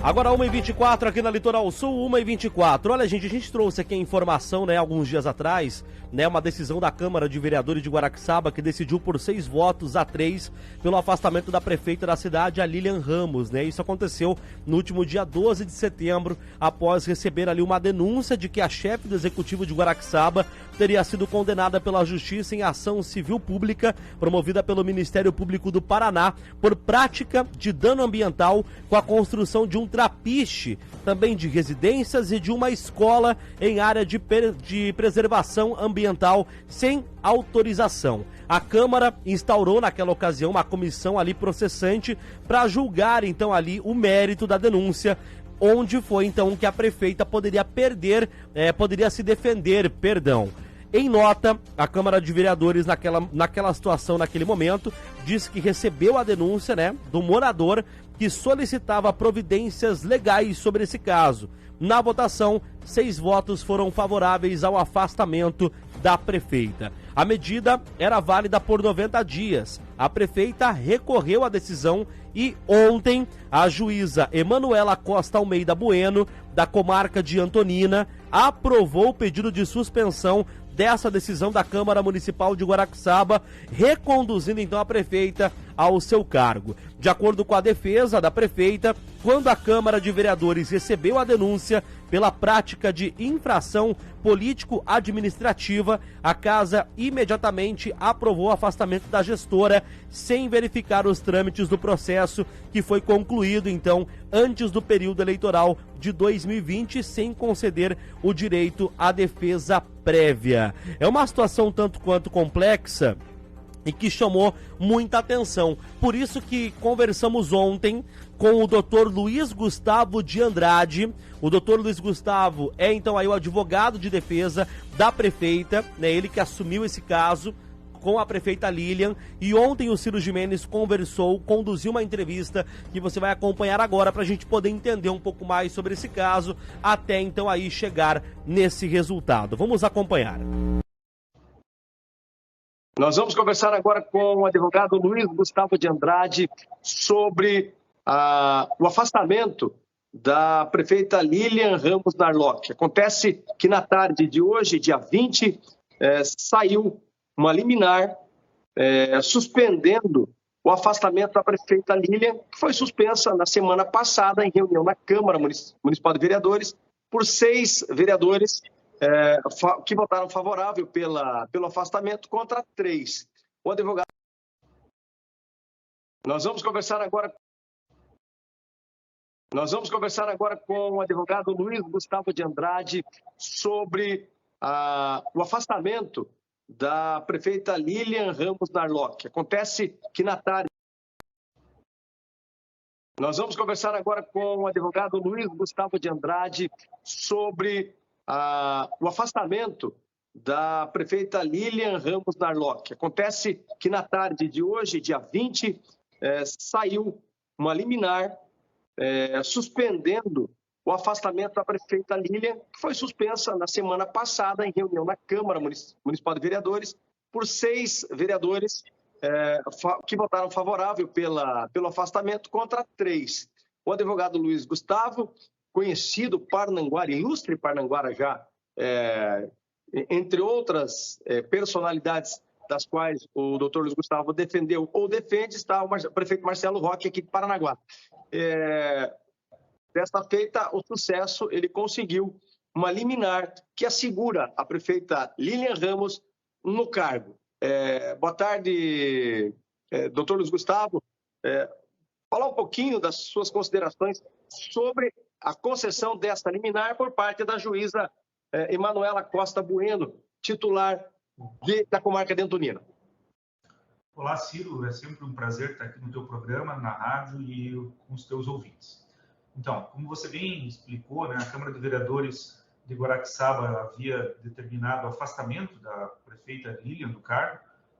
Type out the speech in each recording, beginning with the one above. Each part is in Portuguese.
Agora 1h24 aqui na Litoral Sul, 1h24. Olha, gente, a gente trouxe aqui a informação, né, alguns dias atrás, né, uma decisão da Câmara de Vereadores de Guaraxaba que decidiu por 6 votos a 3 pelo afastamento da prefeita da cidade, a Lilian Ramos, né? Isso aconteceu no último dia 12 de setembro, após receber ali uma denúncia de que a chefe do Executivo de Guaraxaba teria sido condenada pela Justiça em ação civil pública promovida pelo Ministério Público do Paraná por prática de dano ambiental com a construção de um trapiche, também de residências e de uma escola em área de preservação ambiental sem autorização. A Câmara instaurou naquela ocasião uma comissão ali processante para julgar então ali o mérito da denúncia, onde foi então que a prefeita poderia se defender, perdão. Em nota, a Câmara de Vereadores naquela situação, naquele momento, disse que recebeu a denúncia, né, do morador que solicitava providências legais sobre esse caso. Na votação, 6 votos foram favoráveis ao afastamento da prefeita. A medida era válida por 90 dias. A prefeita recorreu à decisão e ontem a juíza Emanuela Costa Almeida Bueno, da comarca de Antonina, aprovou o pedido de suspensão dessa decisão da Câmara Municipal de Guaraxaba, reconduzindo então a prefeita ao seu cargo. De acordo com a defesa da prefeita, quando a Câmara de Vereadores recebeu a denúncia pela prática de infração político-administrativa, a casa imediatamente aprovou o afastamento da gestora, sem verificar os trâmites do processo, que foi concluído então antes do período eleitoral de 2020, sem conceder o direito à defesa prévia. É uma situação tanto quanto complexa e que chamou muita atenção. Por isso que conversamos ontem com o Dr. Luiz Gustavo de Andrade. O Dr. Luiz Gustavo é então aí o advogado de defesa da prefeita, né? Ele que assumiu esse caso com a prefeita Lilian, e ontem o Ciro Gimenez conduziu uma entrevista que você vai acompanhar agora para a gente poder entender um pouco mais sobre esse caso, até então aí chegar nesse resultado. Vamos acompanhar. Nós vamos conversar agora com o advogado Luiz Gustavo de Andrade sobre o afastamento da prefeita Lilian Ramos Narlock. Acontece que na tarde de hoje, dia 20, saiu uma liminar suspendendo o afastamento da prefeita Lilian, que foi suspensa na semana passada em reunião na Câmara Municipal de Vereadores por 6 vereadores que votaram favorável pelo afastamento contra 3. O advogado... Nós vamos conversar agora com o advogado Luiz Gustavo de Andrade sobre o afastamento da prefeita Lilian Ramos Narlock. Acontece que na tarde... Nós vamos conversar agora com o advogado Luiz Gustavo de Andrade sobre o afastamento da prefeita Lilian Ramos Narlock. Acontece que na tarde de hoje, dia 20, saiu uma liminar suspendendo o afastamento da prefeita Lilian, que foi suspensa na semana passada em reunião na Câmara Municipal de Vereadores por 6 vereadores que votaram favorável pelo afastamento contra 3. O advogado Luiz Gustavo, conhecido Parnanguara, ilustre Parnanguara já, entre outras personalidades das quais o doutor Luiz Gustavo defendeu ou defende, está o prefeito Marcelo Roque, aqui de Paranaguá. Desta feita, o sucesso, ele conseguiu uma liminar que assegura a prefeita Lilian Ramos no cargo. Boa tarde, doutor Luiz Gustavo. Falar um pouquinho das suas considerações sobre a concessão desta liminar por parte da juíza Emanuela Costa Bueno, titular da comarca de Antonina. Olá, Ciro. É sempre um prazer estar aqui no teu programa, na rádio e com os teus ouvintes. Então, como você bem explicou, né, a Câmara de Vereadores de Guaraxaba havia determinado o afastamento da prefeita Lilian do cargo,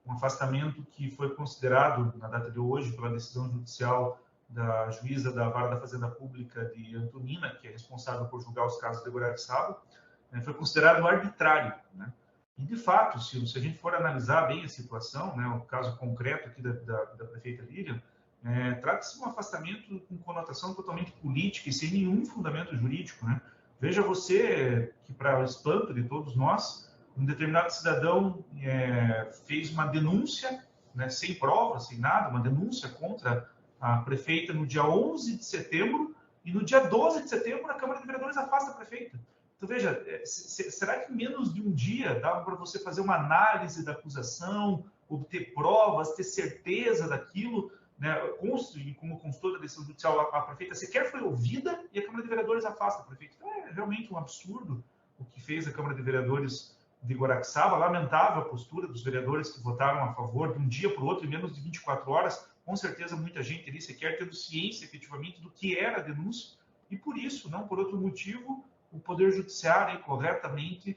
um afastamento que foi considerado, na data de hoje, pela decisão judicial da juíza da Vara da Fazenda Pública de Antonina, que é responsável por julgar os casos de Guaraxaba, foi considerado arbitrário, né? E, de fato, se a gente for analisar bem a situação, né, o caso concreto aqui da prefeita Lilian, Trata-se de um afastamento com conotação totalmente política e sem nenhum fundamento jurídico, né? Veja você que, para o espanto de todos nós, um determinado cidadão fez uma denúncia, né, sem prova, sem nada, uma denúncia contra a prefeita no dia 11 de setembro e no dia 12 de setembro a Câmara de Vereadores afasta a prefeita. Então, veja, será que menos de um dia dava para você fazer uma análise da acusação, obter provas, ter certeza daquilo, né? Como constou da decisão judicial, a prefeita sequer foi ouvida e a Câmara de Vereadores afasta a prefeita. Então, é realmente um absurdo o que fez a Câmara de Vereadores de Guaraxaba. Lamentável a postura dos vereadores que votaram a favor de um dia para o outro, em menos de 24 horas. Com certeza, muita gente ali sequer tendo ciência, efetivamente, do que era a denúncia. E por isso, não por outro motivo, o Poder Judiciário, corretamente,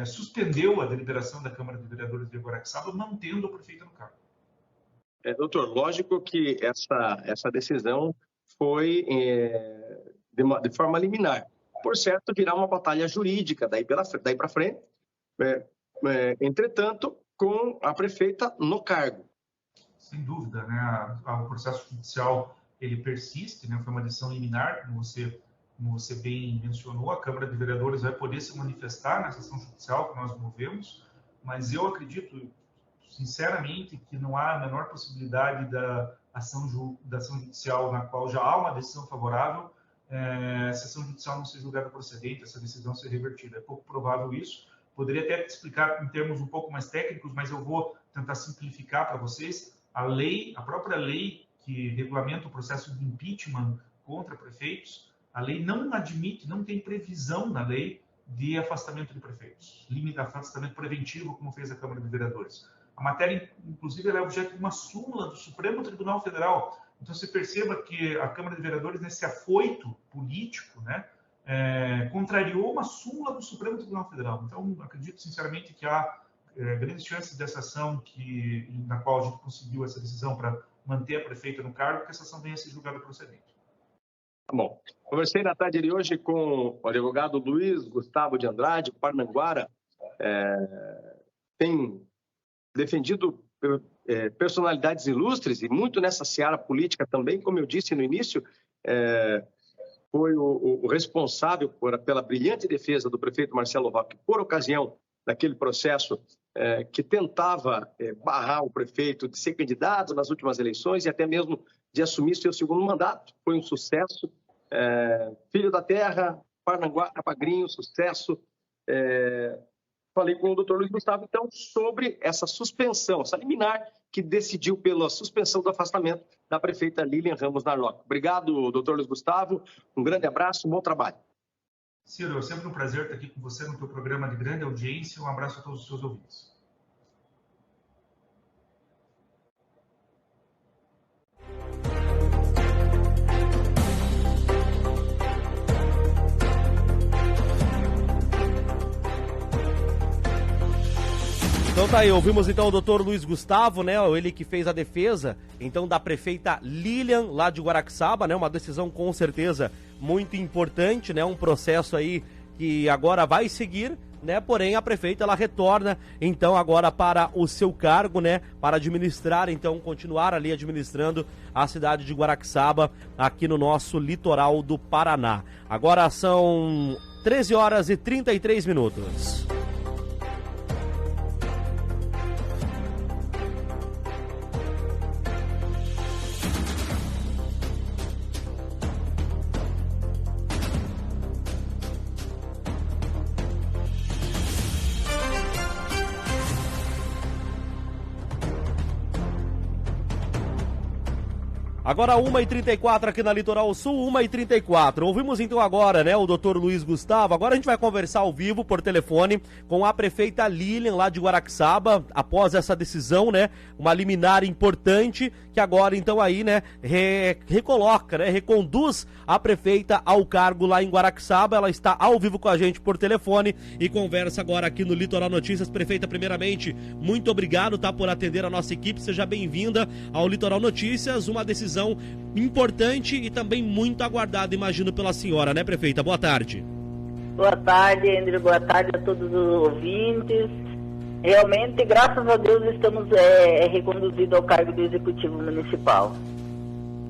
suspendeu a deliberação da Câmara de Vereadores de Guaraxaba, mantendo a prefeita no cargo. Doutor, lógico que essa decisão foi de forma liminar. Por certo, virá uma batalha jurídica daí para frente, entretanto, com a prefeita no cargo. Sem dúvida, né? O processo judicial ele persiste, né? Foi uma decisão liminar, como você bem mencionou. A Câmara de Vereadores vai poder se manifestar nessa ação judicial que nós movemos, mas eu acredito, sinceramente, que não há a menor possibilidade da ação judicial na qual já há uma decisão favorável, essa ação judicial não ser julgada procedente, essa decisão ser revertida. É pouco provável isso. Poderia até explicar em termos um pouco mais técnicos, mas eu vou tentar simplificar para vocês. A própria lei que regulamenta o processo de impeachment contra prefeitos, a lei não admite, não tem previsão na lei de afastamento de prefeitos, afastamento preventivo, como fez a Câmara de Vereadores. A matéria, inclusive, é objeto de uma súmula do Supremo Tribunal Federal. Então, você perceba que a Câmara de Vereadores, nesse afoito político, né, contrariou uma súmula do Supremo Tribunal Federal. Então, acredito, sinceramente, que há grandes chances dessa ação na qual a gente conseguiu essa decisão para manter a prefeita no cargo, que essa ação venha a ser julgada procedente. Bom, conversei na tarde de hoje com o advogado Luiz Gustavo de Andrade, Parnanguara, tem defendido personalidades ilustres e muito nessa seara política também, como eu disse no início, foi o responsável pela brilhante defesa do prefeito Marcelo Roque, por ocasião daquele processo que tentava barrar o prefeito de ser candidato nas últimas eleições e até mesmo de assumir seu segundo mandato. Foi um sucesso. Filho da terra, Parnanguara, Pagrinho, sucesso. Falei com o doutor Luiz Gustavo, então, sobre essa suspensão, essa liminar que decidiu pela suspensão do afastamento da prefeita Lilian Ramos Narlock. Obrigado, doutor Luiz Gustavo. Um grande abraço, um bom trabalho. Ciro, é sempre um prazer estar aqui com você no teu programa de grande audiência. Um abraço a todos os seus ouvintes. Então tá aí, ouvimos então o doutor Luiz Gustavo, né, ele que fez a defesa, então, da prefeita Lilian, lá de Guaraxaba, né, uma decisão com certeza muito importante, né, um processo aí que agora vai seguir, né, porém a prefeita, ela retorna, então, agora para o seu cargo, né, para administrar, então, continuar ali administrando a cidade de Guaraxaba, aqui no nosso litoral do Paraná. Agora são 13 horas e 33 minutos. Agora 1h34 aqui na Litoral Sul, 1h34. Ouvimos então agora, né, o doutor Luiz Gustavo. Agora a gente vai conversar ao vivo, por telefone, com a prefeita Lilian, lá de Guaraxaba, após essa decisão, né, uma liminar importante, que agora então aí, né, recoloca, né, reconduz a prefeita ao cargo lá em Guaraxaba. Ela está ao vivo com a gente por telefone e conversa agora aqui no Litoral Notícias. Prefeita, primeiramente, muito obrigado, tá, por atender a nossa equipe. Seja bem-vinda ao Litoral Notícias, uma decisão importante e também muito aguardada, imagino, pela senhora, né, prefeita? Boa tarde. Boa tarde, André. Boa tarde a todos os ouvintes. Realmente, graças a Deus, estamos reconduzidos ao cargo do Executivo Municipal.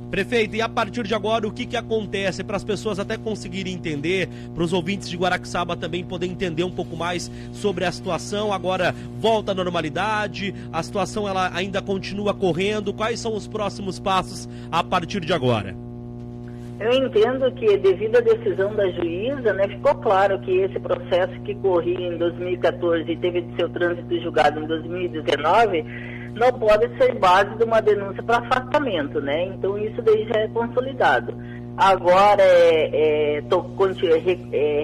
Prefeito, e a partir de agora, o que acontece para as pessoas até conseguirem entender, para os ouvintes de Guaraxaba também poderem entender um pouco mais sobre a situação? Agora volta à normalidade, a situação ela ainda continua correndo, quais são os próximos passos a partir de agora? Eu entendo que, devido à decisão da juíza, né, ficou claro que esse processo que corria em 2014 e teve de seu trânsito julgado em 2019, não pode ser base de uma denúncia para afastamento, né? Então isso daí já é consolidado. Agora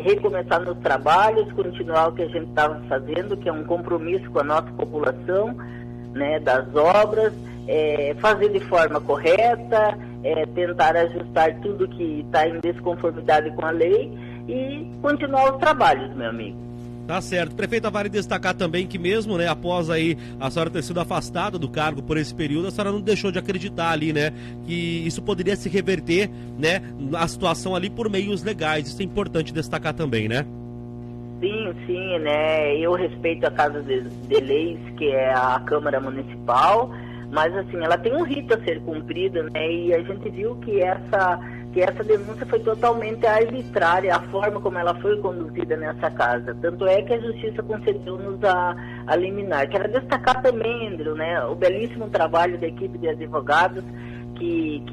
recomeçar nos trabalhos, continuar o que a gente estava fazendo, que é um compromisso com a nossa população, né, das obras, fazer de forma correta, tentar ajustar tudo que está em desconformidade com a lei e continuar os trabalhos, meu amigo. Tá certo. Prefeita, vale destacar também que mesmo, né, após aí a senhora ter sido afastada do cargo por esse período, a senhora não deixou de acreditar ali, né, que isso poderia se reverter, né, a situação ali por meios legais. Isso é importante destacar também, né? Sim, né, eu respeito a Casa de Leis, que é a Câmara Municipal, mas assim, ela tem um rito a ser cumprido, né, e a gente viu que essa denúncia foi totalmente arbitrária, a forma como ela foi conduzida nessa casa. Tanto é que a Justiça concedeu-nos a liminar. Quero destacar também, Andrew, né, o belíssimo trabalho da equipe de advogados que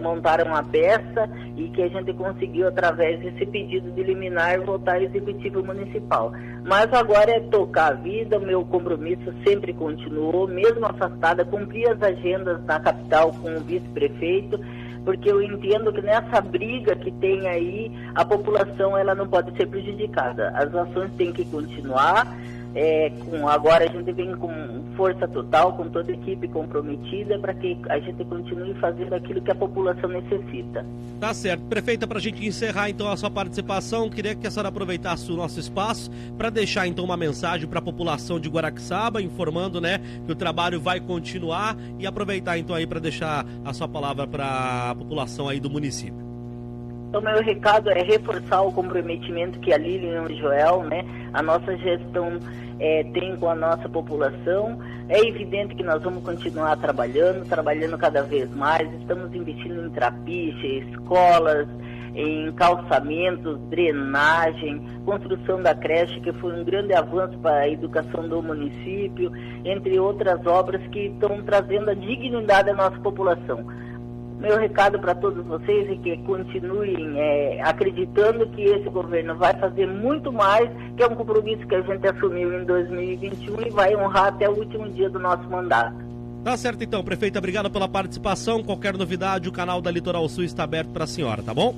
montaram a peça e que a gente conseguiu, através desse pedido de liminar, voltar ao Executivo Municipal. Mas agora é tocar a vida, o meu compromisso sempre continuou, mesmo afastada, cumprir as agendas na capital com o vice-prefeito, porque eu entendo que nessa briga que tem aí, a população ela não pode ser prejudicada. As ações têm que continuar. Agora a gente vem com força total, com toda a equipe comprometida, para que a gente continue fazendo aquilo que a população necessita. Tá certo. Prefeita, para a gente encerrar então a sua participação, queria que a senhora aproveitasse o nosso espaço para deixar então uma mensagem para a população de Guaraxaba, informando, né, que o trabalho vai continuar, e aproveitar então aí para deixar a sua palavra para a população aí do município. Então, meu recado é reforçar o comprometimento que a Lilian e o Joel, né, a nossa gestão tem com a nossa população. É evidente que nós vamos continuar trabalhando cada vez mais. Estamos investindo em trapiche, escolas, em calçamentos, drenagem, construção da creche, que foi um grande avanço para a educação do município, entre outras obras que estão trazendo a dignidade à nossa população. Meu recado para todos vocês é que continuem acreditando que esse governo vai fazer muito mais, que é um compromisso que a gente assumiu em 2021 e vai honrar até o último dia do nosso mandato. Tá certo então, prefeita, obrigado pela participação. Qualquer novidade, o canal da Litoral Sul está aberto para a senhora, tá bom?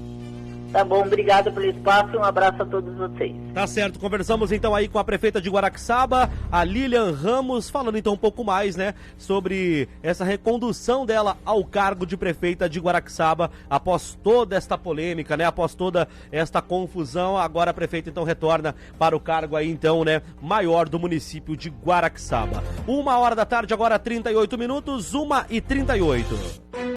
Tá bom, obrigado pelo espaço e um abraço a todos vocês. Tá certo, conversamos então aí com a prefeita de Guaraxaba, a Lilian Ramos, falando então um pouco mais, né, sobre essa recondução dela ao cargo de prefeita de Guaraxaba, após toda esta polêmica, né, após toda esta confusão. Agora a prefeita então retorna para o cargo aí então, né, maior do município de Guaraxaba. 1h da tarde, agora 38 minutos, 1h38.